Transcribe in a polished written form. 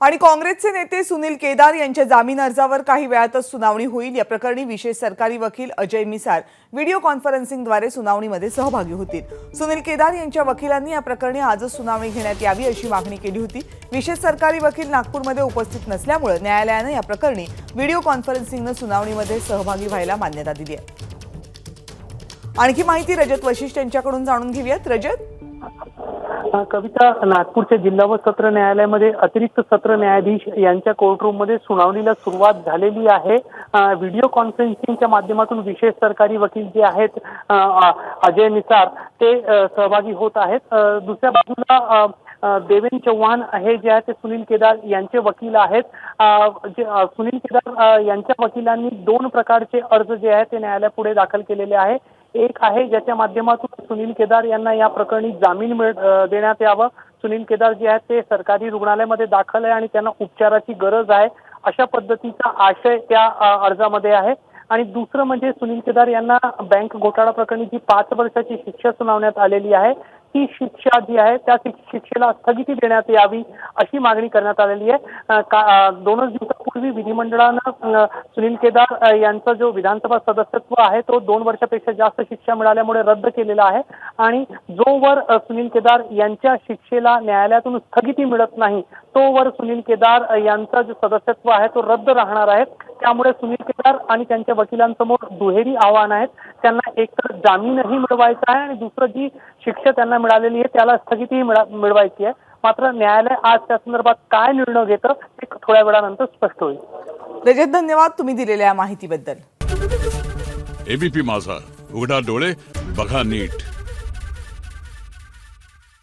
आणि काँग्रेसचे नेते सुनील केदार यांच्या जामीन अर्जावर काही वेळातच सुनावणी होईल। या प्रकरणी विशेष सरकारी वकील अजय मिसार व्हिडिओ कॉन्फरन्सिंगद्वारे सुनावणीमध्ये सहभागी होतील। सुनील केदार यांच्या वकिलांनी या प्रकरणी आजच सुनावणी घेण्यात यावी अशी मागणी केली होती। विशेष सरकारी वकील नागपूरमध्ये उपस्थित नसल्यामुळे न्यायालयाने या प्रकरणी व्हिडिओ कॉन्फरन्सिंगने सुनावणीमध्ये सहभागी व्हायला मान्यता दिली आहे। आणखी माहिती रजत वशिष्ठ यांच्याकडून जाणून घेऊयात। रजत, कविता, नागपूरच्या जिल्हा व सत्र न्यायालयामध्ये अतिरिक्त सत्र न्यायाधीश यांच्या कोर्टरूममध्ये सुनावणीला सुरुवात झालेली आहे। व्हिडिओ कॉन्फरन्सिंगच्या माध्यमातून विशेष सरकारी वकील जे आहेत अजय मिसार ते सहभागी होत आहेत। दुसऱ्या बाजूला देवेंद्र चव्हाण हे जे आहेत ते सुनील केदार यांचे वकील आहेत। सुनील केदार यांच्या वकिलांनी दोन प्रकारचे अर्ज जे आहेत ते न्यायालयापुढे दाखल केलेले आहे। एक आहे ज्याच्या माध्यमातून सुनील केदार यांना या प्रकरणी जामीन देण्यात यावा। सुनील केदार जे आहेत ते सरकारी रुग्णालयामध्ये दाखल आहे आणि त्यांना उपचाराची गरज आहे अशा पद्धतीचा आशय त्या अर्जामध्ये आहे। आणि दुसरं म्हणजे सुनील केदार यांना बँक घोटाळा प्रकरणी जी 5 वर्षाची शिक्षा सुनावण्यात आलेली आहे ती शिक्षा जी आहे त्या शिक्षेला स्थगिती देण्यात यावी अशी मागणी करण्यात आलेली आहे। 2 दिवसापूर्वी विधिमंडळानं सुनील केदार यांचा जो विधानसभा सदस्यत्व आहे तो 2 वर्षापेक्षा जास्त शिक्षा मिळाल्यामुळे रद्द केलेला आहे आणि जोवर सुनील केदार यांच्या शिक्षेला न्यायालयातून स्थगिती मिळत नाही तोवर सुनील केदार यांचा जो सदस्यत्व आहे तो रद्द राहणार आहे। त्यामुळे सुनील केदार आणि त्यांच्या वकिलांसमोर दुहेरी आव्हान आहेत। त्यांना एकतर जामीनही मिळवायचा आहे आणि दुसरं जी शिक्षा त्यांना मिळालेली आहे त्याला स्थगितीही मिळवायची आहे। मात्र न्यायालय आज त्या संदर्भात काय निर्णय घेतं ते थोड्या वेळानंतर स्पष्ट होईल। रजत, धन्यवाद तुम्ही दिलेल्या माहितीबद्दल। एबीपी माझा, उघडा डोळे बघा नीट।